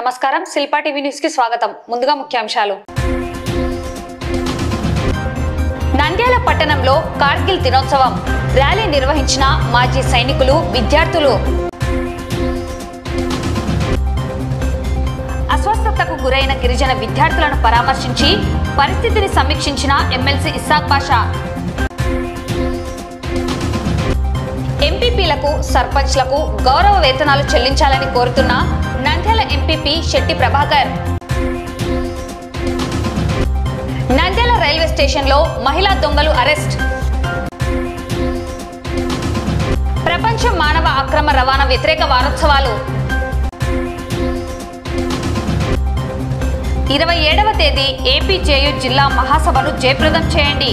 నమస్కారం Shilpa TV news కి స్వాగతం. ముందుగా ముఖ్యాంశాలు. నంద్యాల పట్టణంలో కార్గిల్ దినోత్సవం ర్యాలీ నిర్వహించిన మాజీ సైనికులు, విద్యార్థులు. అస్వస్థతకు గురైన గిరిజన విద్యార్థులను పరామర్శించి పరిస్థితిని సమీక్షించిన ఎమ్మెల్సీ ఇస్సాక్ పాషా. ఎంపీపీలకు, సర్పంచ్లకు గౌరవ వేతనాలు చెల్లించాలని కోరుతున్న నంద్యాల ఎంపీపీ శెట్టి ప్రభాకర్. నంద్యాల రైల్వే స్టేషన్లో మహిళా దొంగలు అరెస్ట్. ప్రపంచ మానవ అక్రమ రవాణా వ్యతిరేక వారోత్సవాలు 27వ తేదీ ఏపీజేయు జిల్లా మహాసభను జయప్రదం చేయండి.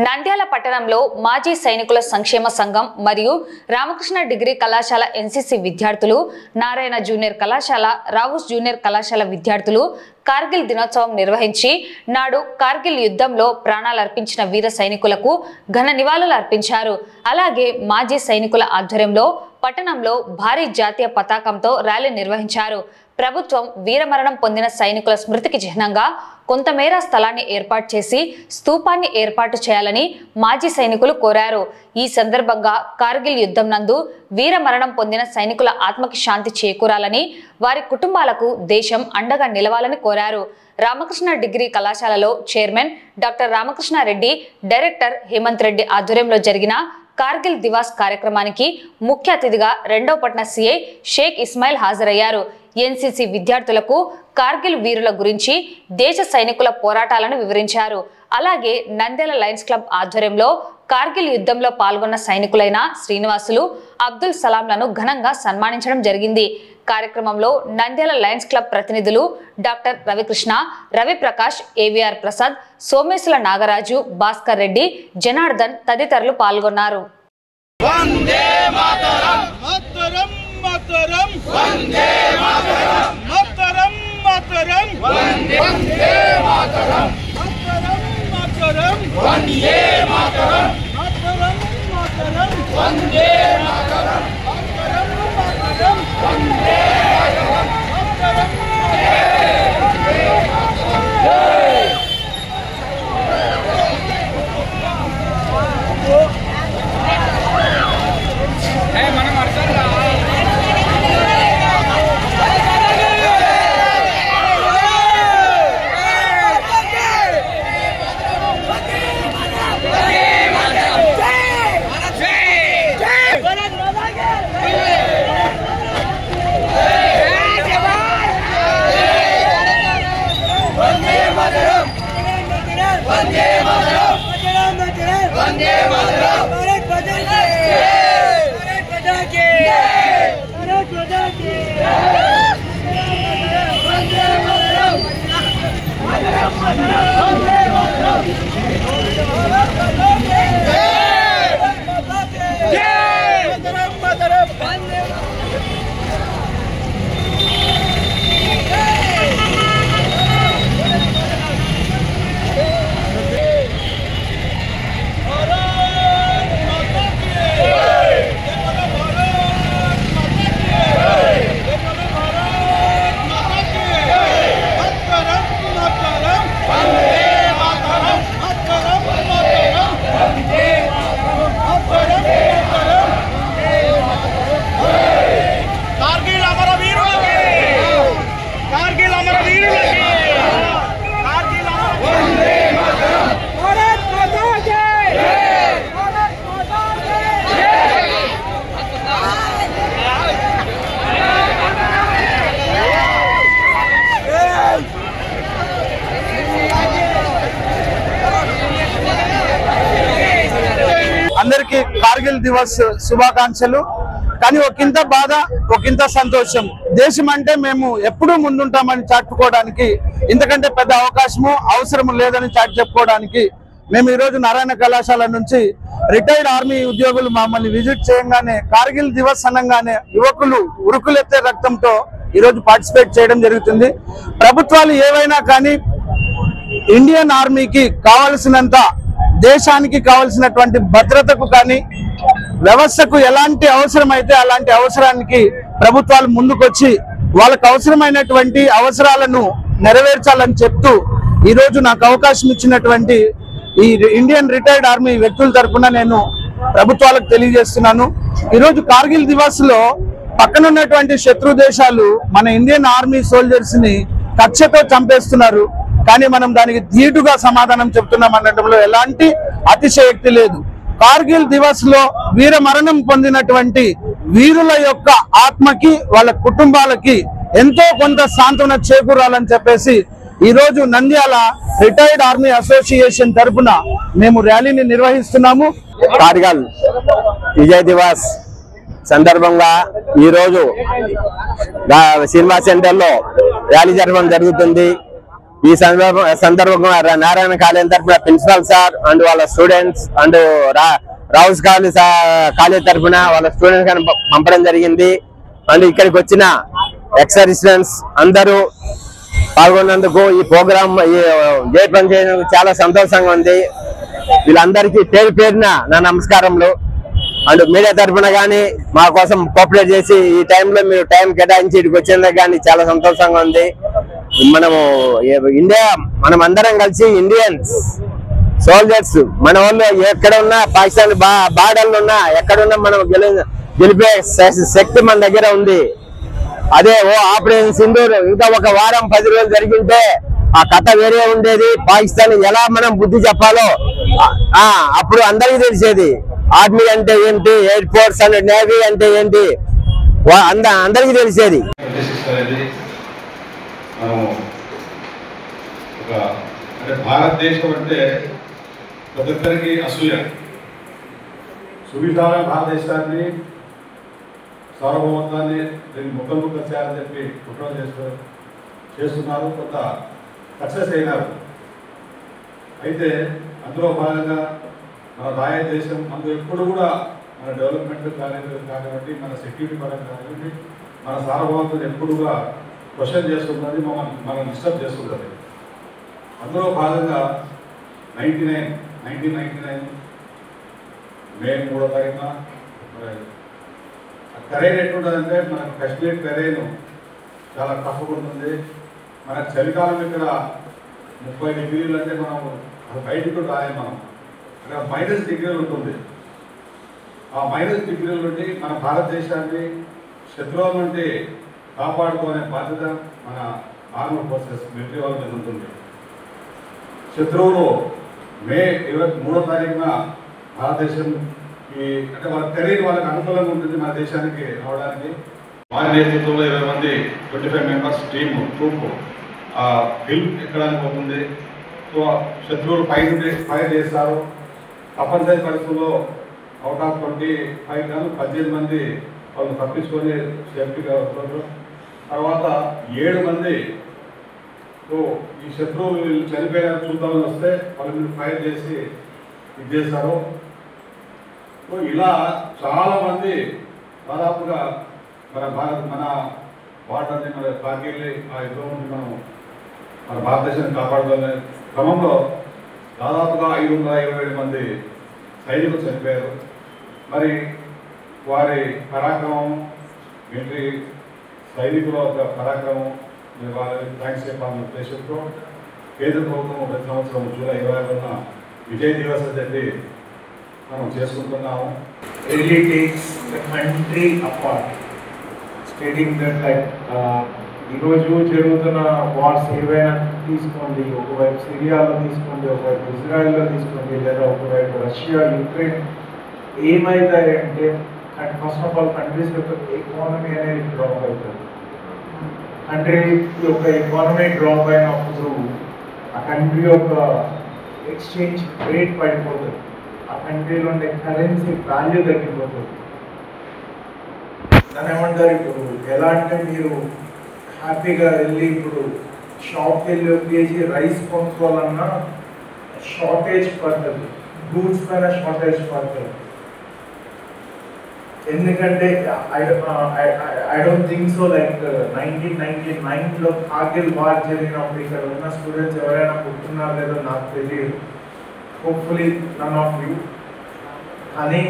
నంద్యాల పట్టణంలో మాజీ సైనికుల సంక్షేమ సంఘం మరియు రామకృష్ణ డిగ్రీ కళాశాల ఎన్సీసీ విద్యార్థులు, నారాయణ జూనియర్ కళాశాల, రావుస్ జూనియర్ కళాశాల విద్యార్థులు కార్గిల్ దినోత్సవం నిర్వహించి నాడు కార్గిల్ యుద్ధంలో ప్రాణాలర్పించిన వీర సైనికులకు ఘన నివాళులు అర్పించారు. అలాగే మాజీ సైనికుల ఆధ్వర్యంలో పట్టణంలో భారీ జాతీయ పతాకంతో ర్యాలీ నిర్వహించారు. ప్రభుత్వం వీరమరణం పొందిన సైనికుల స్మృతికి చిహ్నంగా కొంతమేర స్థలాన్ని ఏర్పాటు చేసి స్తూపాన్ని ఏర్పాటు చేయాలని మాజీ సైనికులు కోరారు. ఈ సందర్భంగా కార్గిల్ యుద్ధం నందు వీరమరణం పొందిన సైనికుల ఆత్మకి శాంతి చేకూరాలని, వారి కుటుంబాలకు దేశం అండగా నిలవాలని కోరారు. రామకృష్ణ డిగ్రీ కళాశాలలో chairman doctor Ramakrishna Reddy, director Hemanth Reddy ఆధ్వర్యంలో జరిగిన కార్గిల్ దివాస్ కార్యక్రమానికి ముఖ్య అతిథిగా 2వ పట్న సిఐ షేక్ ఇస్మాయిల్ హాజరయ్యారు. ఎన్సీసీ విద్యార్థులకు కార్గిల్ వీరుల గురించి, దేశ సైనికుల పోరాటాలను వివరించారు. అలాగే నంద్యాల లయన్స్ క్లబ్ ఆధ్వర్యంలో కార్గిల్ యుద్ధంలో పాల్గొన్న సైనికులైన శ్రీనివాసులు, అబ్దుల్ సలాంలను ఘనంగా సన్మానించడం జరిగింది. కార్యక్రమంలో నంద్యాల లయన్స్ క్లబ్ ప్రతినిధులు డాక్టర్ రవికృష్ణ, రవిప్రకాష్, ఏవిఆర్ ప్రసాద్, సోమేశ్వర నాగరాజు, భాస్కర్ రెడ్డి, జనార్దన్ తదితరులు పాల్గొన్నారు. వందే మాతరం మాతరం మాతరం వందే మాతరం మాతరం మాతరం వందే మాతరం మాతరం మాతరం వందే మాతరం మాతరం మాతరం వందే మాతరం మాతరం మాతరం వందే మాతరం అందరికి కార్గిల్ దివస్ శుభాకాంక్షలు. కానీ ఒకంత బాధ, ఒకంత సంతోషం. దేశం అంటే మేము ఎప్పుడూ ముందుంటామని చాటుకోవడానికి ఇంతకంటే పెద్ద అవకాశము అవసరం లేదని చాటి చెప్పుకోవడానికి మేము ఈరోజు నారాయణ కళాశాల నుంచి రిటైర్డ్ ఆర్మీ ఉద్యోగులు మమ్మల్ని విజిట్ చేయగానే కార్గిల్ దివస్ అనగానే యువకులు ఉరుకులెత్తే రక్తంతో ఈరోజు పార్టిసిపేట్ చేయడం జరుగుతుంది. ప్రభుత్వాలు ఏవైనా కానీ ఇండియన్ ఆర్మీకి కావాల్సినంత దేశానికి కావాల్సినటువంటి భద్రతకు కానీ వ్యవస్థకు ఎలాంటి అవసరం అయితే అలాంటి అవసరానికి ప్రభుత్వాలు ముందుకొచ్చి వాళ్ళకు అవసరమైనటువంటి అవసరాలను నెరవేర్చాలని చెప్తూ ఈ రోజు నాకు అవకాశం ఇచ్చినటువంటి ఈ ఇండియన్ రిటైర్డ్ ఆర్మీ వ్యక్తుల తరఫున నేను ప్రభుత్వాలకు తెలియజేస్తున్నాను. ఈరోజు కార్గిల్ దివస్ లో పక్కనున్నటువంటి శత్రు దేశాలు మన ఇండియన్ ఆర్మీ సోల్జర్స్ ని కక్షతో చంపేస్తున్నారు, కానీ మనం దానికి ధీటుగా సమాధానం చెప్తున్నాం అనడంలో ఎలాంటి అతిశయోక్తి లేదు. కార్గిల్ దివస్ లో వీర మరణం పొందినటువంటి వీరుల యొక్క ఆత్మకి వాళ్ళ కుటుంబాలకి ఎంతో కొంత సాంత్వన చేకూరాలని చెప్పేసి ఈ రోజు నంద్యాల రిటైర్డ్ ఆర్మీ అసోసియేషన్ తరఫున మేము ర్యాలీని నిర్వహిస్తున్నాము. కార్గిల్ విజయ్ దివస్ సందర్భంగా ఈ రోజు సినిమా సెంటర్ లో ర్యాలీ జరపడం జరుగుతుంది. ఈ సందర్భంగా నారాయణ కాలేజ్ తరఫున ప్రిన్సిపల్ సార్ అండ్ వాళ్ళ స్టూడెంట్స్ అండ్ రావుస్ కాలేజ్ తరఫున వాళ్ళ స్టూడెంట్స్ పంపడం జరిగింది. అండ్ ఇక్కడికి వచ్చిన ఎక్స్ సర్వీస్మెన్స్ అందరూ పాల్గొన్నందుకు ఈ ప్రోగ్రామ్ జయప్రదం చేయడానికి చాలా సంతోషంగా ఉంది. వీళ్ళందరికీ పేరు పేరున నా నమస్కారములు. అండ్ మీడియా తరఫున కానీ మా కోసం కోఆపరేట్ చేసి ఈ టైంలో మీరు టైం కేటాయించి ఇక్కడికి వచ్చినందుకు కానీ చాలా సంతోషంగా ఉంది. మనము ఇండియా మనం అందరం కలిసి ఇండియన్స్ సోల్జర్స్ మన వాళ్ళు ఎక్కడ ఉన్నా పాకిస్తాన్ బార్డర్లు ఉన్నా ఎక్కడున్నా మనం గెలిపే శక్తి మన దగ్గర ఉంది. అదే ఆపరేషన్ సింధూర్ ఇంకా ఒక వారం 10 రోజులు జరిగింటే ఆ కథ వేరే ఉండేది. పాకిస్తాన్ ఎలా మనం బుద్ధి చెప్పాలో అప్పుడు అందరికీ తెలిసేది. ఆర్మీ అంటే ఏంటి, ఎయిర్ ఫోర్స్ అండ్ నేవీ అంటే ఏంటి అందరికీ తెలిసేది. భారతదేశం అంటే ప్రతి ఒక్కరికి అసూయ. సువిధాన భారతదేశాన్ని సార్వభౌమత్వాన్ని దీన్ని ముక్కలు చేయాలని చెప్పి కుట్రలు చేస్తున్నారు. కొంత సక్సెస్ అయినారు. అయితే అందులో భాగంగా మన రాయ దేశం అందులో ఎప్పుడు కూడా మన డెవలప్మెంట్ కానివ్వండి, మన సెక్యూరిటీ పరంగా కానివ్వండి, మన సార్వభౌమత్వం ఎప్పుడు కూడా క్వశ్చన్ చేస్తున్నది, మనం డిస్టర్బ్ చేస్తున్నది. అందులో భాగంగా 1999 మే 3వ తారీఖున టెరైన్ ఎట్లుంటుందంటే మనకు కాశ్మీర్ టెరైన్ చాలా టఫ్గా ఉంటుంది. మనకు చలికాలం ఇక్కడ 30 డిగ్రీలు అంటే మనం బయటకు రాలే. మనం అక్కడ -డిగ్రీలు ఉంటుంది. ఆ -డిగ్రీల నుండి మన భారతదేశాన్ని శత్రువుల నుండి కాపాడుకునే బాధ్యత మన ఆర్మీ ఫోర్సెస్ మిలిటరీ వాళ్ళ మీద ఉంటుంది. శత్రువులు మే 23వ తారీఖున భారతదేశం అంటే వాళ్ళ టెరైన్ వాళ్ళకి అనుకూలంగా ఉంటుంది మన దేశానికి రావడానికి. వారి నేతృత్వంలో 20 మంది 25 మెంబర్స్ టీమ్ ట్రూప్ హిల్ ఎక్కడానికి పోతుంది. సో శత్రువులు ఫైర్ చేస్తారు. తప్పనిసరి పరిస్థితుల్లో అవుట్ ఆఫ్ 25 కాదు 18 మంది వాళ్ళు తప్పించుకొని సేఫ్టీగా వస్తారు. తర్వాత 7 మంది ఈ శత్రువులు చనిపోయిన చూద్దామని వస్తే వాళ్ళ మీద ఫైర్ చేసి ఇది చేస్తారు. సో ఇలా చాలామంది దాదాపుగా మన వాటర్ని మన కార్గిల్ ఆ యుద్ధం నుండి మనం మన భారతదేశాన్ని కాపాడుకునే క్రమంలో దాదాపుగా 527 మంది సైనికులు చనిపోయారు. మరి వారి పరాక్రమం, మిలిటరీ సైనికుల యొక్క పరాక్రమం వారికి థ్యాంక్స్ చెప్పాలన్న ఉద్దేశంతో కేంద్ర ప్రభుత్వం ప్రతి సంవత్సరం జూలై 26న విజయ్ దివస్ అని చెప్పి మనం చేసుకుంటున్నాము. Really takes the country apart, stating that like ఈరోజు జరుగుతున్న వార్స్ ఏవైనా తీసుకోండి, ఒకవైపు సిరియాలో తీసుకోండి, ఒకవైపు ఇజ్రాయెల్లో తీసుకోండి, లేదా ఒకవైపు రష్యా, యుక్రెయిన్, ఏమవుతాయంటే ఫస్ట్ ఆఫ్ ఆల్ కంట్రీస్ యొక్క ఎకానమీ అనేది డ్రాప్ అవుతుంది. కంట్రీ యొక్క ఎకానమీ డ్రాప్ అయినప్పుడు ఆ కంట్రీ యొక్క ఎక్స్చేంజ్ రేట్ పడిపోతుంది. ఆ కంట్రీలో ఉండే కరెన్సీ వాల్యూ తగ్గిపోతుంది. దాని ఏమంటారు, ఇప్పుడు ఎలా అంటే మీరు హ్యాపీగా వెళ్ళి ఇప్పుడు షాప్కి వెళ్ళి 1 కేజీ రైస్ కొనుక్కోవాలన్నా షార్టేజ్ పడుతుంది, గూడ్స్ పైన షార్టేజ్ పడుతుంది. ఎందుకంటే I don't think so like 1999లో కార్గిల్ వార్ జరిగినప్పుడు ఇక్కడ ఉన్న స్టూడెంట్స్ ఎవరైనా పుట్టున్నారో లేదో నాకు తెలియదు, హోప్ఫుల్లీ నన్ ఆఫ్ యూ. కానీ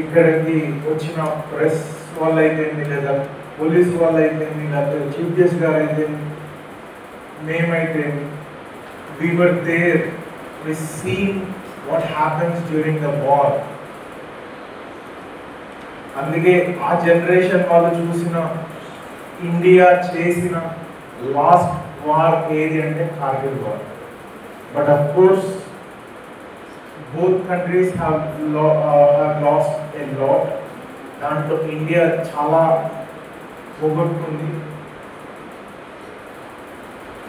ఇక్కడికి వచ్చిన ప్రెస్ వాళ్ళు అయితేంది, లేదా పోలీస్ వాళ్ళు అయితేంది, లేదా చీఫ్ గెస్ట్ గారు అయితే, మేమైతే we were there, we seen what happens during the war. అందుకే ఆ జనరేషన్ వాళ్ళు చూసిన ఇండియా చేసిన లాస్ట్ వార్ ఏది అంటే Kargil war. But of course both countries have lost a lot. దాంట్లో ఇండియా చాలా పోగొట్టుకుంది,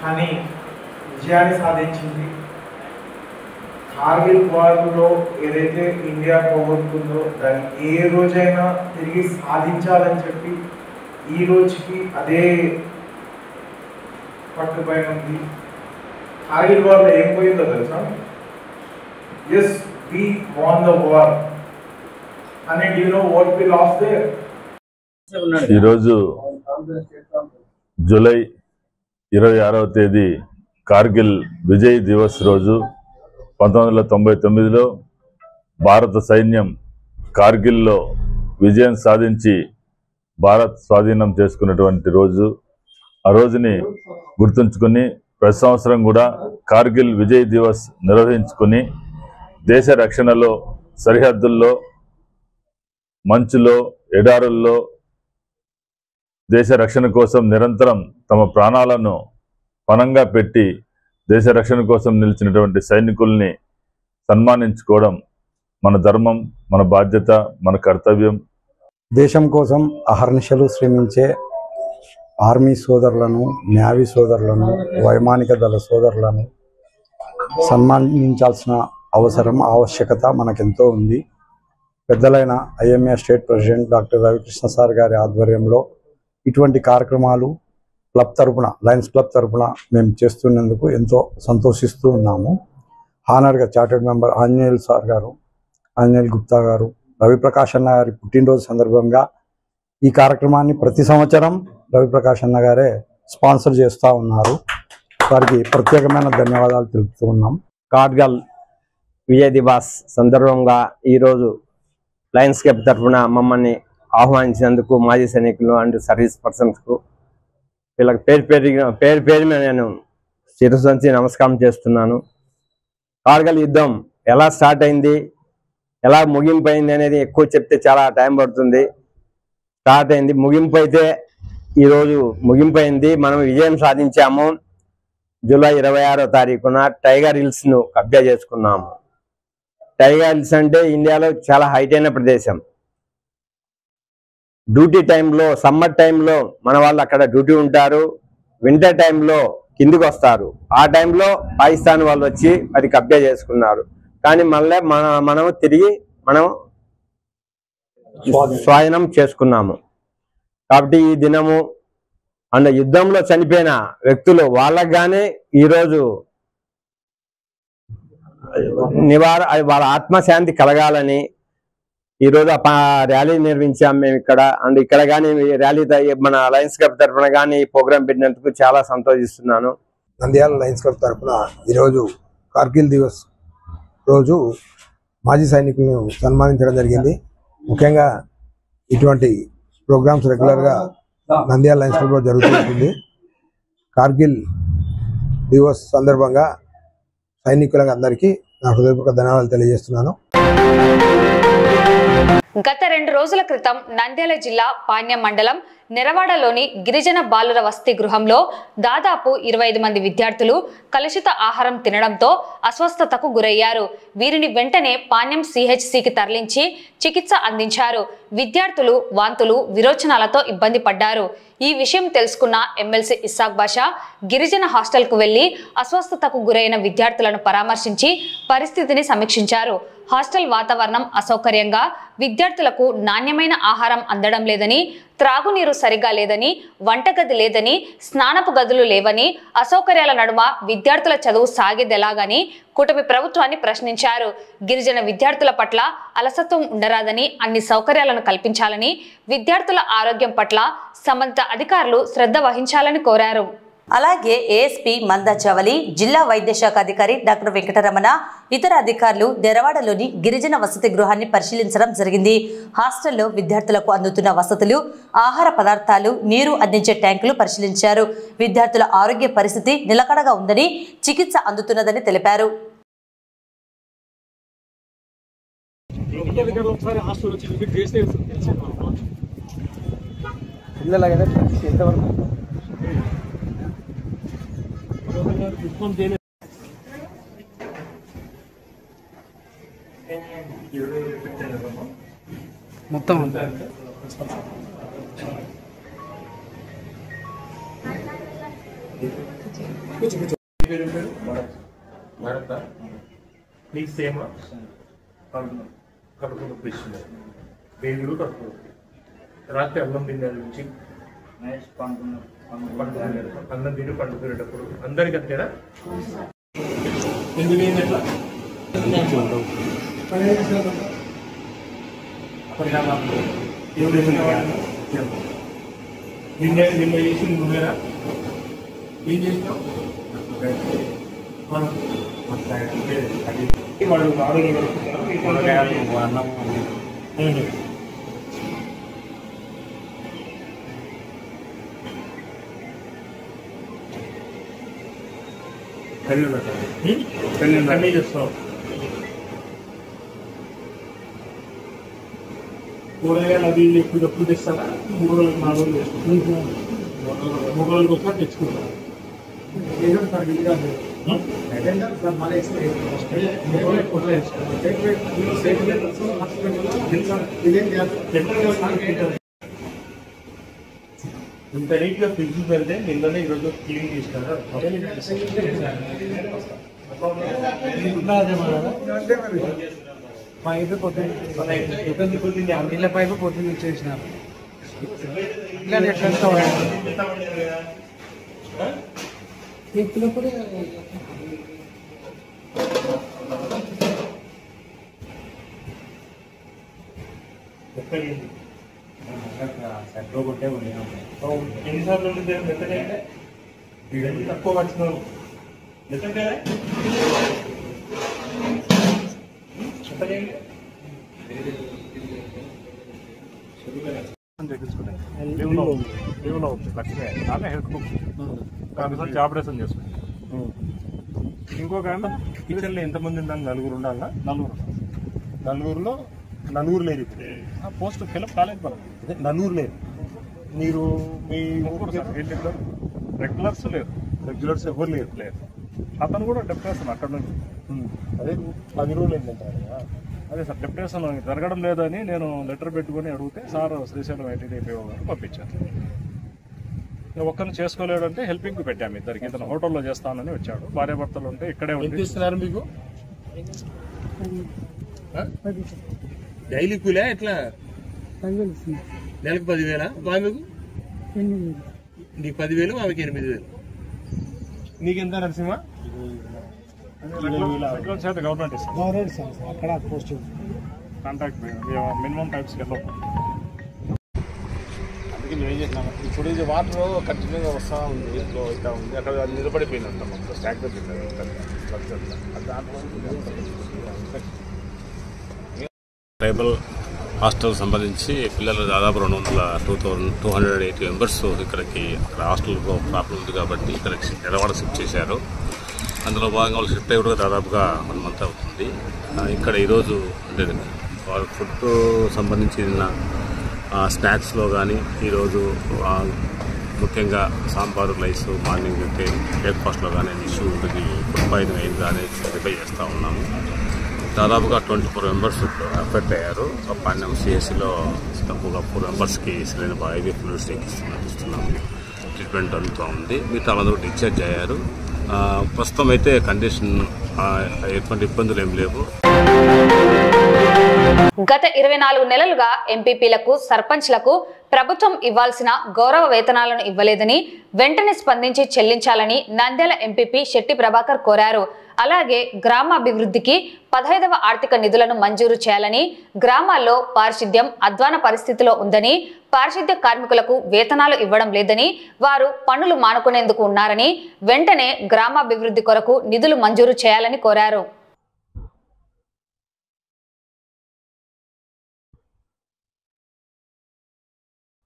కానీ విజయాన్ని సాధించింది. కార్గిల్ వార్లో ఏదైతే ఇండియా పోగొట్టుకుందో దాన్ని ఏ రోజైనా తిరిగి సాధించాలని చెప్పి ఈ రోజుకి అదే పట్టుపైన ఉంది. కార్గిల్ వార్లో ఏం పోయిందో తెలుసా? Yes, we won the war. And do you know what we lost there? ఈరోజు జూలై 26వ తేదీ కార్గిల్ విజయ్ దివస్ రోజు. 1999లో భారత సైన్యం కార్గిల్లో విజయం సాధించి భారత్ స్వాధీనం చేసుకున్నటువంటి రోజు. ఆ రోజుని గుర్తుంచుకొని ప్రతి సంవత్సరం కూడా కార్గిల్ విజయ్ దివస్ నిర్వహించుకొని దేశ రక్షణలో, సరిహద్దుల్లో, మంచులో, ఎడారుల్లో దేశ రక్షణ కోసం నిరంతరం తమ ప్రాణాలను పణంగా పెట్టి దేశ రక్షణ కోసం నిలిచినటువంటి సైనికుల్ని సన్మానించుకోవడం మన ధర్మం, మన బాధ్యత, మన కర్తవ్యం. దేశం కోసం అహర్నిశలు శ్రమించే ఆర్మీ సోదరులను, నేవీ సోదరులను, వైమానిక దళ సోదరులను సన్మానించాల్సిన ఆవశ్యకత మనకెంతో ఉంది. పెద్దలైన IMA state president doctor Ravikrishna sir గారి ఆధ్వర్యంలో ఇటువంటి కార్యక్రమాలు క్లబ్ తరపున, లయన్స్ క్లబ్ తరపున మేము చేస్తున్నందుకు ఎంతో సంతోషిస్తూ ఉన్నాము. హానర్గా చార్టెడ్ మెంబర్ ఆంజనేయుల్ గుప్తా గారు, రవిప్రకాష్ అన్న గారి పుట్టినరోజు సందర్భంగా ఈ కార్యక్రమాన్ని ప్రతి సంవత్సరం రవిప్రకాష్ అన్న గారే స్పాన్సర్ చేస్తూ ఉన్నారు. వారికి ప్రత్యేకమైన ధన్యవాదాలు తెలుపుతూ ఉన్నాం. కార్గిల్ విజయ్ దివాస్ సందర్భంగా ఈరోజు లయన్స్ క్లబ్ తరఫున మమ్మల్ని ఆహ్వానించినందుకు మాజీ సైనికులు అండ్ సర్వీస్ పర్సన్స్కు వీళ్ళకి పేరు పేరున నేను శిరస్సు నమస్కారం చేస్తున్నాను. కార్గిల్ యుద్ధం ఎలా స్టార్ట్ అయింది, ఎలా ముగింపు అయింది అనేది ఎక్కువ చెప్తే చాలా టైం పడుతుంది. స్టార్ట్ అయింది, ముగింపు అయితే ఈరోజు ముగింపు అయింది. మనం విజయం సాధించాము. జూలై 26వ తారీఖున టైగర్ హిల్స్ను కబ్జా చేసుకున్నాము. టైగర్ హిల్స్ అంటే ఇండియాలో చాలా హైట్ అయిన ప్రదేశం. డ్యూటీ టైంలో, సమ్మర్ టైంలో మన వాళ్ళు అక్కడ డ్యూటీ ఉంటారు, వింటర్ టైంలో కిందికి వస్తారు. ఆ టైంలో పాకిస్తాన్ వాళ్ళు వచ్చి అది కబ్జా చేసుకున్నారు. కానీ మళ్ళీ మనం తిరిగి స్వాధీనం చేసుకున్నాము. కాబట్టి ఈ దినము అండ్ యుద్ధంలో చనిపోయిన వ్యక్తులు వాళ్ళకు కానీ ఈరోజు వాళ్ళ ఆత్మశాంతి కలగాలని ఈరోజు ర్యాలీ నిర్వహించాం మేము ఇక్కడ. అండ్ ఇక్కడ కానీ ర్యాలీ మన లయన్స్ క్లబ్ తరఫున కానీ ప్రోగ్రాం పెట్టినందుకు చాలా సంతోషిస్తున్నాను. నంద్యాల లయన్స్ క్లబ్ తరఫున ఈరోజు కార్గిల్ దివస్ రోజు మాజీ సైనికులను సన్మానించడం జరిగింది. ముఖ్యంగా ఇటువంటి ప్రోగ్రామ్స్ రెగ్యులర్గా నంద్యాల లయన్స్ క్లబ్లో జరుగుతుంది. కార్గిల్ దివస్ సందర్భంగా సైనికులకు అందరికీ నా హృదయపూర్వక ధన్యవాదాలు తెలియజేస్తున్నాను. గత 2 రోజుల క్రితం నంద్యాల జిల్లా పాణ్యం మండలం నెరవాడలోని గిరిజన బాలుర వసతి గృహంలో దాదాపు 25 మంది విద్యార్థులు కలుషిత ఆహారం తినడంతో అస్వస్థతకు గురయ్యారు. వీరిని వెంటనే పాణ్యం సిహెచ్సికి తరలించి చికిత్స అందించారు. విద్యార్థులు వాంతులు, విరోచనాలతో ఇబ్బంది పడ్డారు. ఈ విషయం తెలుసుకున్న ఎమ్మెల్సీ ఇస్సాక్ బాషా గిరిజన హాస్టల్కు వెళ్లి అస్వస్థతకు గురైన విద్యార్థులను పరామర్శించి పరిస్థితిని సమీక్షించారు. హాస్టల్ వాతావరణం అసౌకర్యంగా, విద్యార్థులకు నాణ్యమైన ఆహారం అందడం లేదని, త్రాగునీరు సరిగా లేదని, వంటగది లేదని, స్నానపు గదులు లేవని, అసౌకర్యాల నడుమ విద్యార్థుల చదువు సాగేదెలాగని కూటమి ప్రభుత్వాన్ని ప్రశ్నించారు. గిరిజన విద్యార్థుల పట్ల అలసత్వం ఉండరాదని, అన్ని సౌకర్యాలను కల్పించాలని, విద్యార్థుల ఆరోగ్యం పట్ల సంబంధిత అధికారులు శ్రద్ధ వహించాలని కోరారు. అలాగే ఏఎస్పీ మందా చవలి, జిల్లా వైద్య శాఖ అధికారి డాక్టర్ వెంకటరమణ, ఇతర అధికారులు దెరవాడలోని గిరిజన వసతి గృహాన్ని పరిశీలించడం జరిగింది. హాస్టల్లో విద్యార్థులకు అందుతున్న వసతులు, ఆహార పదార్థాలు, నీరు అందించే ట్యాంకులు పరిశీలించారు. విద్యార్థుల ఆరోగ్య పరిస్థితి నిలకడగా ఉందని, చికిత్స అందుతున్నదని తెలిపారు. మొత్తం నీకు సేమ్ కడుపు పిస్తుంది బేగులు కడుపు రాత్రి అన్నం తినే నుంచి అన్నం తిని పండుకునేటప్పుడు అందరికి అంతేనా ఎందుకు ఎట్లా నిన్న చేసింది నువ్వేనా ఏం చేసినావు వాళ్ళు ఆరోగ్యం అన్నం కన్నీ చేస్తావు కూరగాయలు అవి ఎప్పుడు తెస్తారా 3 రోజులకు 4 రోజులు తెస్తాం 3 రోజులకు ఒకసారి తెచ్చుకుంటాం ఇంత నీట్గా ఫ్రిడ్జ్ పెడితే నిన్ననే ఈరోజు క్లీన్ చేసినారా పైపు పొద్దున్న నీళ్ళ పైపు పొద్దున్న ఇచ్చేసినారు. ఎన్నిసార్లు తక్కువ వచ్చినావు ఆపరేషన్ చేసుకుంటాం. ఇంకొక కిచెన్లో ఎంతమంది ఉండాలి? 4 ఉండాలా? 4 నలుగురు లేరు ఇప్పుడు పోస్ట్ ఫిలప్ కాలేదు మనం. అదే 4 లేరు. మీరు మీ రెగ్యులర్స్ లేరు, రెగ్యులర్స్ ఎవరు లేరు. అతను కూడా డెప్యుటేషన్ అక్కడ నుంచి అదే 10 రోజులు ఏంటంటారు. అదే సార్ డెప్యుటేషన్ జరగడం లేదని నేను లెటర్ పెట్టుకొని అడిగితే సార్ శ్రీశైలం ఐటీడీపీఓ గారు పంపించారు. ఒక్కరిని చేసుకోలేడంటే హెల్పింగ్ పెట్టాము ఇద్దరికి. ఇతను హోటల్లో చేస్తానని వచ్చాడు. భార్యాభర్తలు ఉంటే ఇక్కడే ఇస్తున్నారు మీకు డైలీ కూలే ఎట్లా? నెలకు 10,000 ఆమెకు? నీకు 10,000 ఆమెకి 8,000. నీకెంత నరసింహ? గవర్నమెంట్ అక్కడ పోస్ట్ కాంట్రాక్ట్ మినిమం టైప్స్కి వెళ్ళవు. అందుకే మేము ఏం చేసినాము, ఇప్పుడు ఇది వాటర్ కంటిన్యూగా వస్తూ ఉంది, ఇంట్లో ఇట్లా ఉంది, అక్కడ నిలబడిపోయిందంట మొత్తం స్టాక్ ట్రైబల్ హాస్టల్ సంబంధించి పిల్లలు దాదాపు 280 మెంబర్స్ ఇక్కడికి అక్కడ హాస్టల్లో ప్రాబ్లం ఉంది కాబట్టి ఇక్కడికి ఎడవాడ షిఫ్ట్ చేశారు. అందులో భాగంగా వాళ్ళు షిఫ్ట్ అయ్యి కూడా దాదాపుగా 1 మంత్ అవుతుంది. ఇక్కడ ఈరోజు అంటే వాళ్ళ ఫుడ్ సంబంధించిన స్నాక్స్లో కానీ ఈరోజు ముఖ్యంగా సాంబారు రైస్ మార్నింగ్ బ్రేక్ఫాస్ట్లో కానీ ఇష్యూ ఉంటుంది. ఫుడ్ పాయిజన్ అయింది కానీ వెరిఫై చేస్తూ ఉన్నాము. దాదాపుగా 24 మెంబర్స్ ఎఫెక్ట్ అయ్యారు. పాండ్యం సిఎస్సిలో తక్కువగా 4 మెంబర్స్కి సరైన ఐవీ ఫ్లూయిడ్స్ ఇస్తున్నాము. ట్రీట్మెంట్ అంతా ఉంది. మిగతా అందరూ డిశ్చార్జ్ అయ్యారు. ప్రస్తుతం అయితే కండిషన్ ఎటువంటి ఇబ్బందులు ఏం లేవు. గత 24 నెలలుగా ఎంపీపీలకు సర్పంచ్లకు ప్రభుత్వం ఇవ్వాల్సిన గౌరవ వేతనాలను ఇవ్వలేదని వెంటనే స్పందించి చెల్లించాలని నంద్యాల ఎంపీపీ శెట్టి ప్రభాకర్ కోరారు. అలాగే గ్రామాభివృద్ధికి 15వ ఆర్థిక నిధులను మంజూరు చేయాలని, గ్రామాల్లో పారిశుద్ధ్యం అధ్వాన పరిస్థితిలో ఉందని, పారిశుద్ధ్య కార్మికులకు వేతనాలు ఇవ్వడం లేదని, వారు పనులు మానుకునేందుకు ఉన్నారని, వెంటనే గ్రామాభివృద్ధి కొరకు నిధులు మంజూరు చేయాలని కోరారు.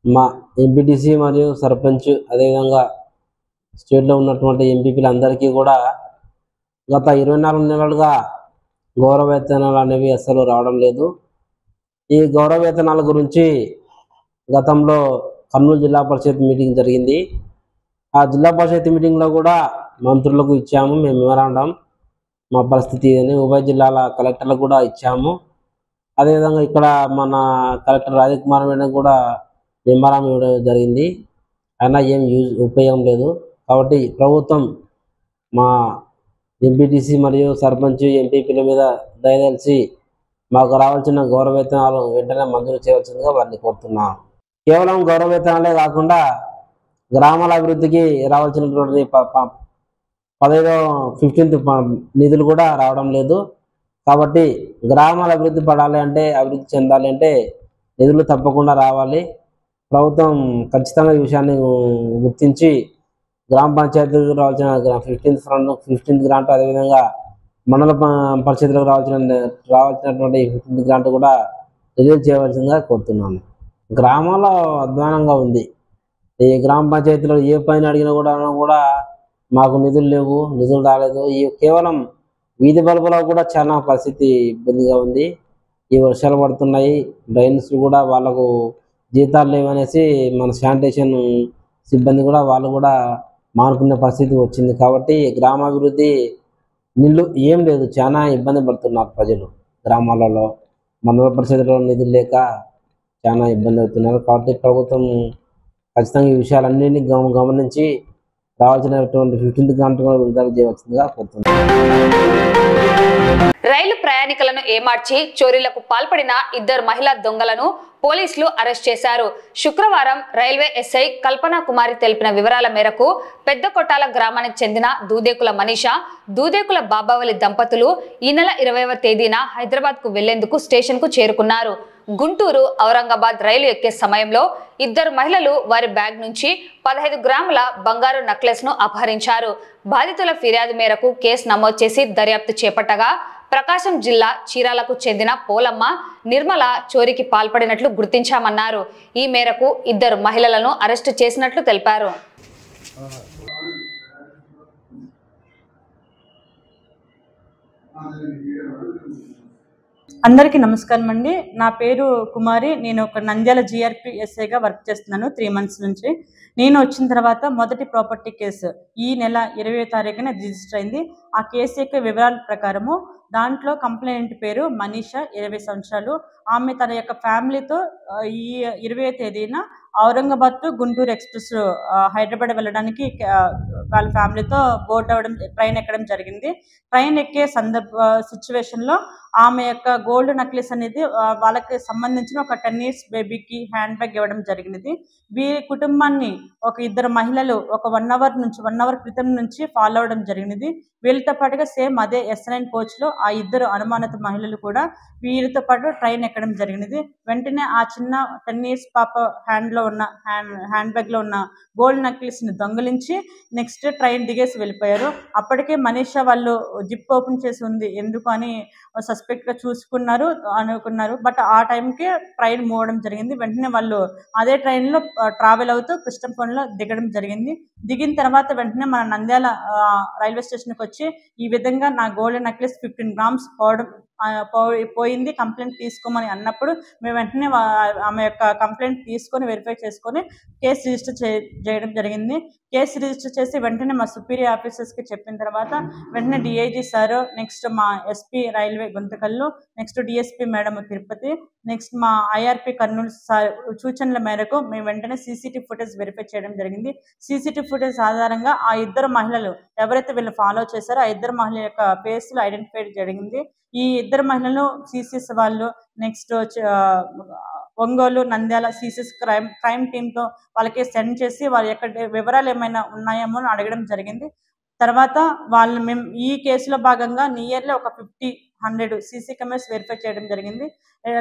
మా ఎంపీటీసీ మరియు సర్పంచ్ అదేవిధంగా స్టేట్లో ఉన్నటువంటి ఎంపీపీలందరికీ కూడా గత 24 నెలలుగా గౌరవ వేతనాలు అనేవి అస్సలు రావడం లేదు. ఈ గౌరవ వేతనాల గురించి గతంలో కర్నూలు జిల్లా పరిషత్ మీటింగ్ జరిగింది. ఆ జిల్లా పరిషత్ మీటింగ్లో కూడా మంత్రులకు ఇచ్చాము మేము మెమరాండం, మా పరిస్థితి అని ఉభయ జిల్లాల కలెక్టర్లకు కూడా ఇచ్చాము. అదేవిధంగా ఇక్కడ మన కలెక్టర్ రాజకుమార్ మేడం కూడా మెమరాండం ఇవ్వడం జరిగింది. అయినా ఏం ఉపయోగం లేదు. కాబట్టి ప్రభుత్వం మా ఎంపీటీసీ మరియు సర్పంచ్ ఎంపీపీల మీద దయదలిచి మాకు రావాల్సిన గౌరవ వేతనాలు వెంటనే మంజూరు చేయవలసిందిగా వారిని కోరుతున్నాం. కేవలం గౌరవ వేతనాలే కాకుండా గ్రామాల అభివృద్ధికి రావాల్సినటువంటి 15th నిధులు కూడా రావడం లేదు. కాబట్టి గ్రామాల అభివృద్ధి పడాలి అంటే, అభివృద్ధి చెందాలి అంటే నిధులు తప్పకుండా రావాలి. ప్రభుత్వం ఖచ్చితంగా ఈ విషయాన్ని గుర్తించి గ్రామ పంచాయతీలకు రావాల్సిన 15th గ్రాంట్, అదేవిధంగా మండల పరిషత్లకు రావాల్సినటువంటి 15th గ్రాంట్ కూడా రిలీజ్ చేయవలసిందిగా కోరుతున్నాను. గ్రామాల్లో అధ్వానంగా ఉంది. ఈ గ్రామ పంచాయతీలో ఏ పైన అడిగినా కూడా మాకు నిధులు లేవు, నిధులు రాలేదు. ఈ కేవలం వీధి బల్బులో కూడా చాలా పరిస్థితి ఇబ్బందిగా ఉంది. ఈ వర్షాలు పడుతున్నాయి, డ్రైన్స్ కూడా వాళ్ళకు జీతాలు లేవనేసి మన శానిటేషన్ సిబ్బంది కూడా వాళ్ళు కూడా మానుకునే పరిస్థితి వచ్చింది. కాబట్టి గ్రామాభివృద్ధి నిధులు ఏం లేదు, చాలా ఇబ్బంది పడుతున్నారు ప్రజలు. గ్రామాలలో మండల పరిషత్లో నిధులు లేక చాలా ఇబ్బంది అవుతున్నారు. కాబట్టి ప్రభుత్వం ఖచ్చితంగా ఈ విషయాలన్నింటినీ గమనించి రావాల్సినటువంటి 15th గ్రాంట్ కూడా విడుదల చేయవలసిందిగా కోరుతున్నారు. రైలు ప్రయాణికులను ఏమార్చి చోరీలకు పాల్పడిన 2 మహిళా దొంగలను పోలీసులు అరెస్ట్ చేశారు. శుక్రవారం రైల్వే ఎస్ఐ కల్పనా కుమారి తెలిపిన వివరాల మేరకు పెద్ద కొట్టాల గ్రామానికి చెందిన దూదేకుల మనీషా, దూదేకుల బాబావలి దంపతులు ఈ నెల 20వ తేదీన హైదరాబాద్ కు వెళ్లేందుకు స్టేషన్ కు చేరుకున్నారు. గుంటూరు ఔరంగాబాద్ రైలు ఎక్కే సమయంలో 2 మహిళలు వారి బ్యాగ్ నుంచి 15 గ్రాముల బంగారు నెక్లెస్ ను అపహరించారు. బాధితుల ఫిర్యాదు మేరకు కేసు నమోదు చేసి దర్యాప్తు చేపట్టగా ప్రకాశం జిల్లా చీరాలకు చెందిన పోలమ్మ, నిర్మల చోరీకి పాల్పడినట్లు గుర్తించామన్నారు. ఈ మేరకు 2 మహిళలను అరెస్టు చేసినట్లు తెలిపారు. అందరికీ నమస్కారం అండి. నా పేరు కుమారి. నేను ఒక నంద్యాల జీఆర్పీ ఎస్ఐగా వర్క్ చేస్తున్నాను 3 months నుంచి. నేను వచ్చిన తర్వాత మొదటి ప్రాపర్టీ కేసు ఈ నెల 20వ తారీఖున రిజిస్టర్ అయింది. ఆ కేసు యొక్క వివరాల ప్రకారము దాంట్లో కంప్లైంట్ పేరు మనీషా, 20 సంవత్సరాలు. ఆమె తన యొక్క ఫ్యామిలీతో ఈ 20వ తేదీన ఔరంగాబాద్ టు గుంటూరు ఎక్స్ప్రెస్ హైదరాబాద్ వెళ్ళడానికి వాళ్ళ ఫ్యామిలీతో బోట్ అవ్వడం, ట్రైన్ ఎక్కడం జరిగింది. ట్రైన్ ఎక్కే సిచ్యువేషన్లో ఆమె యొక్క గోల్డ్ నెక్లెస్ అనేది వాళ్ళకి సంబంధించిన ఒక 10 years బేబీకి హ్యాండ్ బ్యాగ్ ఇవ్వడం జరిగినది. వీరి కుటుంబాన్ని ఒక 2 మహిళలు ఒక 1 hour క్రితం నుంచి ఫాలో అవడం జరిగినది. వీళ్ళతో పాటుగా సేమ్ అదే S9 కోచ్లో ఆ 2 అనుమానిత మహిళలు కూడా వీరితో పాటు ట్రైన్ ఎక్కడం జరిగినది. వెంటనే ఆ చిన్న 10 years పాప హ్యాండ్ బ్యాగ్లో ఉన్న గోల్డ్ నెక్లెస్ని దొంగిలించి నెక్స్ట్ ట్రైన్ దిగేసి వెళ్ళిపోయారు. అప్పటికే మనీషా వాళ్ళు జిప్ ఓపెన్ చేసి ఉంది ఎందుకు అని సస్పెక్ట్గా అనుకున్నారు. బట్ ఆ టైంకి ట్రైన్ మూవ్ అవడం జరిగింది. వెంటనే వాళ్ళు అదే ట్రైన్లో ట్రావెల్ అవుతూ కృష్ణపల్లిలో దిగడం జరిగింది. దిగిన తర్వాత వెంటనే మన నంద్యాల రైల్వే స్టేషన్కి వచ్చి ఈ విధంగా నా గోల్డ్ నెక్లెస్ 15 grams పోయింది, కంప్లైంట్ తీసుకోమని అన్నప్పుడు మేము వెంటనే ఆమె యొక్క కంప్లైంట్ తీసుకొని వెరిఫై చేసుకొని కేసు రిజిస్టర్ చేయడం జరిగింది. కేసు రిజిస్టర్ చేసి వెంటనే మా సుపీరియర్ ఆఫీసర్స్కి చెప్పిన తర్వాత వెంటనే డిఐజీ సార్, నెక్స్ట్ మా SP railway Guntakal, next DSP madam Tirupati, next మా ఐఆర్పీ కర్నూలు సార్ సూచనల మేరకు మేము వెంటనే సీసీటీవీ ఫుటేజ్ వెరిఫై చేయడం జరిగింది. సీసీటీవీ ఫుటేజ్ ఆధారంగా ఆ 2 మహిళలు ఎవరైతే వీళ్ళు ఫాలో చేశారో ఆ 2 మహిళల యొక్క ఫేస్లు ఐడెంటిఫై జరిగింది. ఈ ఇద్దరు మహిళలు సిసిఎస్ వాళ్ళు next Ongole Nandyal CCS crime టీంతో వాళ్ళకి సెండ్ చేసి వాళ్ళ ఎక్కడ వివరాలు ఏమైనా ఉన్నాయేమో అని అడగడం జరిగింది. తర్వాత వాళ్ళు మేము ఈ కేసులో భాగంగా నియర్లీ ఒక 50-100 సీసీ కెమెరాస్ వెరిఫై చేయడం జరిగింది.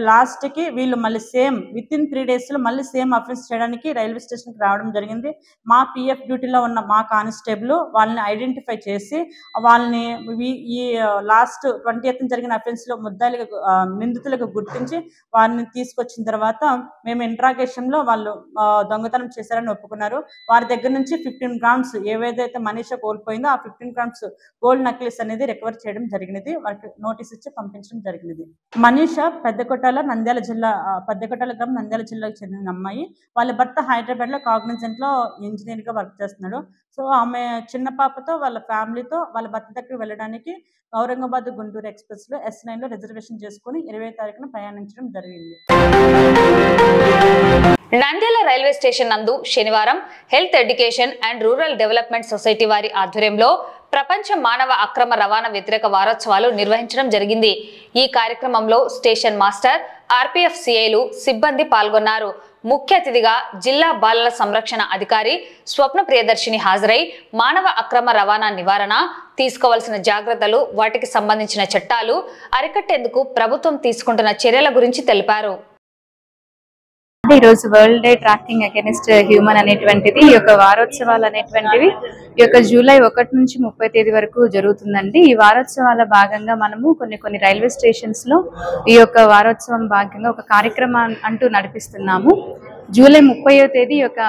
లాస్ట్కి వీళ్ళు మళ్ళీ సేమ్ విత్-ఇన్ 3 daysలో మళ్ళీ సేమ్ అఫెన్స్ చేయడానికి రైల్వే స్టేషన్కి రావడం జరిగింది. మా పిఎఫ్ డ్యూటీలో ఉన్న మా కానిస్టేబుల్ వాళ్ళని ఐడెంటిఫై చేసి వాళ్ళని ఈ లాస్ట్ 20th జరిగిన అఫెన్స్లో నిందితులకు గుర్తించి వారిని తీసుకొచ్చిన తర్వాత మేము ఇంట్రాగేషన్లో వాళ్ళు దొంగతనం చేశారని ఒప్పుకున్నారు. వారి దగ్గర నుంచి 15 grams ఏవేదైతే మనీషా కోల్పోయిందో ఆ 15 grams గోల్డ్ నక్లెస్ అనేది రికవర్ చేయడం జరిగినది. వారికి నోటీస్ ఇచ్చి పంపించడం జరిగినది. మనీషా పెద్దకొట్టాల గ్రామం నంద్యాల జిల్లాకు చెందిన అమ్మాయి. వాళ్ళ భర్త హైదరాబాద్లో కాగ్నిజెంట్లో ఇంజనీర్గా వర్క్ చేస్తున్నాడు. సో ఆమె చిన్న పాపతో వాళ్ళ ఫ్యామిలీతో వాళ్ళ భర్త దగ్గర వెళ్ళడానికి ఔరంగాబాద్ గుంటూరు ఎక్స్ప్రెస్లో S9లో రిజర్వేషన్ చేసుకుని 20వ తారీఖున ప్రయాణించడం జరిగింది. నంద్యాల రైల్వే స్టేషన్ నందు శనివారం health education and rural development society వారి ఆధ్వర్యంలో ప్రపంచ మానవ అక్రమ రవాణా వ్యతిరేక వారోత్సవాలు నిర్వహించడం జరిగింది. ఈ కార్యక్రమంలో స్టేషన్ మాస్టర్, ఆర్పీఎఫ్ సిఐలు, సిబ్బంది పాల్గొన్నారు. ముఖ్య అతిథిగా జిల్లా బాలల సంరక్షణ అధికారి స్వప్న ప్రియదర్శిని హాజరై మానవ అక్రమ రవాణా నివారణ, తీసుకోవాల్సిన జాగ్రత్తలు, వాటికి సంబంధించిన చట్టాలు అరికట్టేందుకు ప్రభుత్వం తీసుకుంటున్న చర్యల గురించి తెలిపారు. ఈరోజు world day tracking against human అనేటువంటిది ఈ యొక్క వారోత్సవాలు అనేటువంటివి ఈ యొక్క జూలై 1 నుంచి 30 తేదీ వరకు జరుగుతుందండి. ఈ వారోత్సవాల భాగంగా మనము కొన్ని రైల్వే స్టేషన్స్ లో ఈ యొక్క వారోత్సవం భాగంగా ఒక కార్యక్రమం అంటూ నడిపిస్తున్నాము. జూలై 30వ తేదీ ఈ యొక్క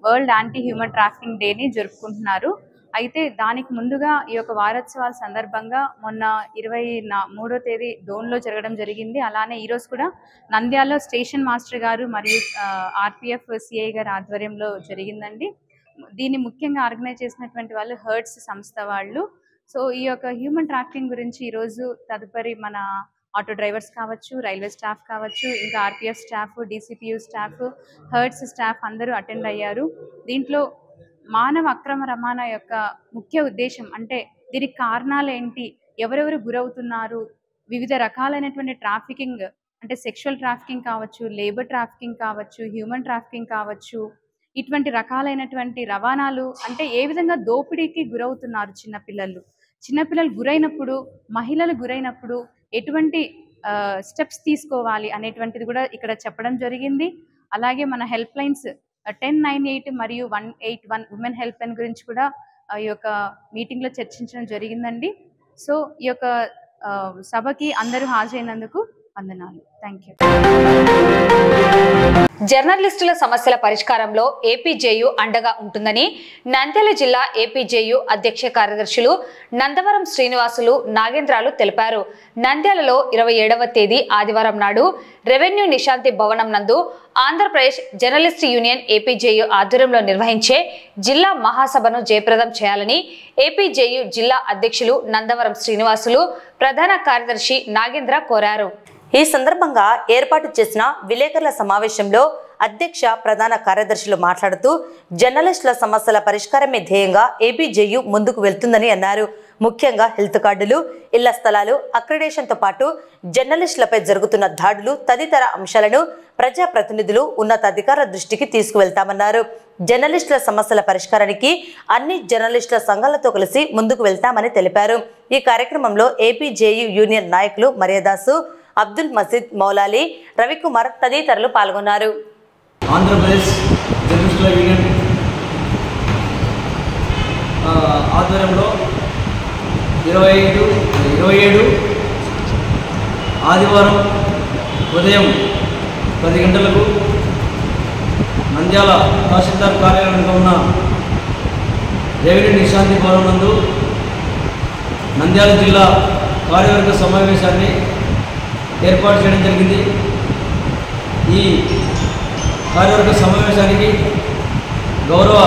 వరల్డ్ యాంటీ హ్యూమన్ ట్రాఫికింగ్ డేని జరుపుకుంటున్నారు. అయితే దానికి ముందుగా ఈ యొక్క వారోత్సవాల సందర్భంగా మొన్న 23వ తేదీ డోన్లో జరగడం జరిగింది. అలానే ఈరోజు కూడా నంద్యాలలో స్టేషన్ మాస్టర్ గారు మరియు ఆర్పీఎఫ్ సిఐ గారి ఆధ్వర్యంలో జరిగిందండి. దీన్ని ముఖ్యంగా ఆర్గనైజ్ చేసినటువంటి వాళ్ళు హర్ట్స్ సంస్థ వాళ్ళు. సో ఈ యొక్క హ్యూమన్ ట్రాఫికింగ్ గురించి ఈరోజు తదుపరి మన ఆటో డ్రైవర్స్ కావచ్చు, రైల్వే స్టాఫ్ కావచ్చు, ఇంకా ఆర్పీఎఫ్ స్టాఫ్, డీసీపీయూ స్టాఫ్, హర్ట్స్ స్టాఫ్ అందరూ అటెండ్ అయ్యారు. దీంట్లో మానవ అక్రమ రవాణా యొక్క ముఖ్య ఉద్దేశం అంటే దీనికి కారణాలు ఏంటి, ఎవరెవరు గురవుతున్నారు, వివిధ రకాలైనటువంటి ట్రాఫికింగ్ అంటే సెక్షువల్ ట్రాఫికింగ్ కావచ్చు, లేబర్ ట్రాఫికింగ్ కావచ్చు, హ్యూమన్ ట్రాఫికింగ్ కావచ్చు, ఇటువంటి రకాలైనటువంటి రవాణాలు అంటే ఏ విధంగా దోపిడీకి గురవుతున్నారు చిన్నపిల్లలు గురైనప్పుడు, మహిళలు గురైనప్పుడు ఎటువంటి స్టెప్స్ తీసుకోవాలి అనేటువంటిది కూడా ఇక్కడ చెప్పడం జరిగింది. అలాగే మన హెల్ప్ లైన్స్ 1098 మరియు 181 ఉమెన్ హెల్ప్ లైన్ గురించి కూడా ఈ యొక్క మీటింగ్లో చర్చించడం జరిగిందండి. సో ఈ యొక్క సభకి అందరూ హాజరైనందుకు వందనాలు. Thank you. జర్నలిస్టుల సమస్యల పరిష్కారంలో ఏపీజేయు అండగా ఉంటుందని నంద్యాల జిల్లా ఏపీజేయు అధ్యక్ష కార్యదర్శులు నందవరం శ్రీనివాసులు, నాగేంద్రాలు తెలిపారు. నంద్యాలలో 27వ తేదీ ఆదివారం నాడు రెవెన్యూ నిశాంతి భవనం నందు ఆంధ్రప్రదేశ్ జర్నలిస్ట్ యూనియన్ ఏపీజేయు ఆధ్వర్యంలో నిర్వహించే జిల్లా మహాసభను జయప్రదం చేయాలని ఏపీజేయు జిల్లా అధ్యక్షులు నందవరం శ్రీనివాసులు, ప్రధాన కార్యదర్శి నాగేంద్ర కోరారు. ఈ సందర్భంగా ఏర్పాటు చేసిన విలేకరుల సమావేశంలో అధ్యక్ష, ప్రధాన కార్యదర్శులు మాట్లాడుతూ జర్నలిస్టుల సమస్యల పరిష్కారమే ధ్యేయంగా ఏపీజేయు ముందుకు వెళ్తుందని అన్నారు. ముఖ్యంగా హెల్త్ కార్డులు, ఇళ్ల స్థలాలు, అక్రిడేషన్తో పాటు జర్నలిస్టులపై జరుగుతున్న దాడులు తదితర అంశాలను ప్రజాప్రతినిధులు, ఉన్నతాధికారుల దృష్టికి తీసుకువెళ్తామన్నారు. జర్నలిస్టుల సమస్యల పరిష్కారానికి అన్ని జర్నలిస్టుల సంఘాలతో కలిసి ముందుకు వెళ్తామని తెలిపారు. ఈ కార్యక్రమంలో ఏపీజేయు యూనియన్ నాయకులు మర్యాదాసు, అబ్దుల్ మసీద్, మౌలాలి, రవికుమార్ తదితరులు పాల్గొన్నారు. ఆంధ్రప్రదేశ్ జర్నలిస్టుల యూనియన్ ఆధ్వర్యంలో 27 ఆదివారం ఉదయం 10 గంటలకు నంద్యాల తహసీల్దార్ కార్యాలయంలో ఉన్న రెవెన్యూ నిశాంతి భవనం నందు నంద్యాల జిల్లా కార్యవర్గ సమావేశాన్ని ఏర్పాటు చేయడం జరిగింది. ఈ కార్యవర్గ సమావేశానికి గౌరవ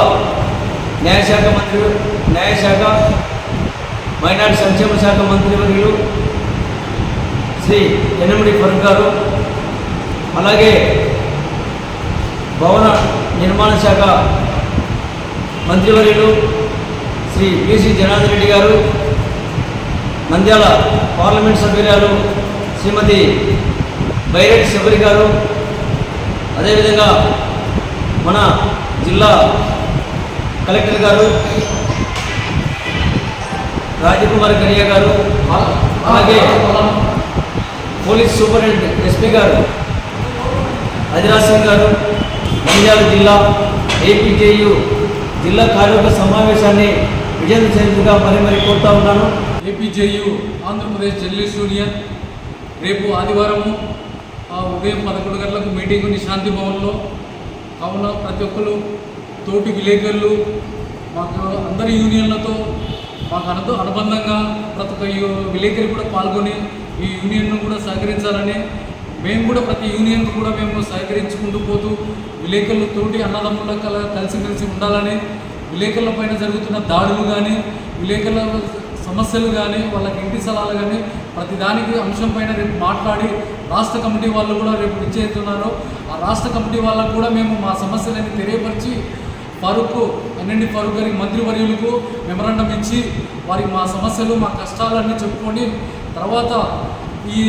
న్యాయశాఖ మైనార్టీ సంక్షేమ శాఖ మంత్రివర్యులు శ్రీ యనమడి ఫరూక్ గారు, అలాగే భవన నిర్మాణ శాఖ మంత్రివర్యులు శ్రీ బీసీ జనార్దన్ రెడ్డి గారు, నంద్యాల పార్లమెంట్ సభ్యురాలు శ్రీమతి బైరెడ్డి శబరి గారు, అదేవిధంగా మన జిల్లా కలెక్టర్ గారు రాజకుమారి కరియా గారు, అలాగే పోలీస్ సూపరింటెండెంట్ ఎస్పీ గారు అజిరాజ్ సింగ్ గారు, నంద్యాల జిల్లా ఏపీజేయు జిల్లా కార్యవర్గ సమావేశాన్ని విజయం చేసేందుగా మరి కోరుతా ఉన్నాను. ఏపీజేయు ఆంధ్రప్రదేశ్ జర్నలిస్ట్ యూనియన్ రేపు ఆదివారము ఉదయం 11 గంటలకు మీటింగ్ ఉంది శాంతి భవన్లో. కావున ప్రతి ఒక్కరు తోటి విలేకరులు మాకు అందరి యూనియన్లతో మాకు అనుబంధంగా ప్రతి ఒక్క విలేకరి కూడా పాల్గొని ఈ యూనియన్ను కూడా సహకరించాలని, మేము కూడా ప్రతి యూనియన్కు కూడా మేము సహకరించుకుంటూ పోతూ విలేకరులు తోటి అన్నదమ్ముల కలిసిమెలిసి ఉండాలని, విలేకరుల పైన జరుగుతున్న దాడులు కానీ, విలేకరుల సమస్యలు కానీ, వాళ్ళకి ఇంటి స్థలాలు కానీ ప్రతి దానికి అంశం పైన రేపు మాట్లాడి రాష్ట్ర కమిటీ వాళ్ళు కూడా రేపు నిశ్చయిస్తున్నారు. ఆ రాష్ట్ర కమిటీ వాళ్ళకు కూడా మేము మా సమస్యలని తెలియపరిచి ఎన్ఎండి ఫరూక్ గారికి మంత్రివర్యులకు మెమరాండం ఇచ్చి వారికి మా సమస్యలు మా కష్టాలన్నీ చెప్పుకొని తర్వాత ఈ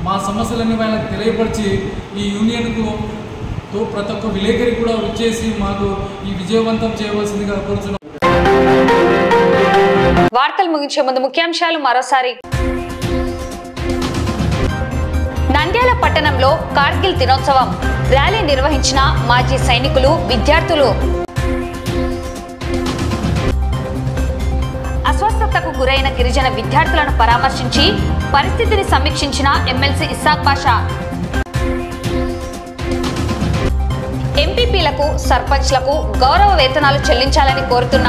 మా సమస్యలన్నీ వాళ్ళకి తెలియపరిచి ఈ యూనియన్కు ప్రతి ఒక్క విలేకరి కూడా వచ్చేసి మాకు ఈ విజయవంతం చేయవలసిందిగా కోరుతున్నాం. వార్తలు ముగించే ముందు ముఖ్యాంశాలు మరోసారి. నంద్యాల పట్టణంలో కార్గిల్ దినోత్సవం ర్యాలీ నిర్వహించిన మాజీ సైనికులు, విద్యార్థులు. అస్వస్థతకు గురైన గిరిజన విద్యార్థులను పరామర్శించి పరిస్థితిని సమీక్షించిన ఎమ్మెల్సీ ఇస్సాక్ బాషా. ఎంపీపీలకు, సర్పంచ్లకు గౌరవ వేతనాలు చెల్లించాలని కోరుతున్న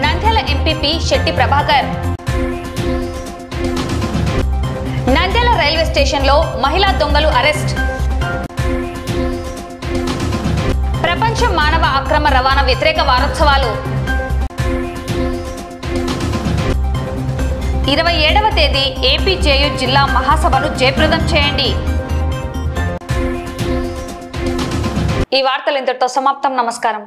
నంద్యాల ఎంపీపీ శెట్టి ప్రభాకర్. నంద్యాల రైల్వే స్టేషన్లో మహిళా దొంగలు అరెస్ట్. ప్రపంచ మానవ అక్రమ రవాణా వ్యతిరేక వారోత్సవాలు. 27వ తేదీ ఏపీజేయు జిల్లా మహాసభను జయప్రదం చేయండి. ఈ వార్తలు ఇంతటితో సమాప్తం. నమస్కారం.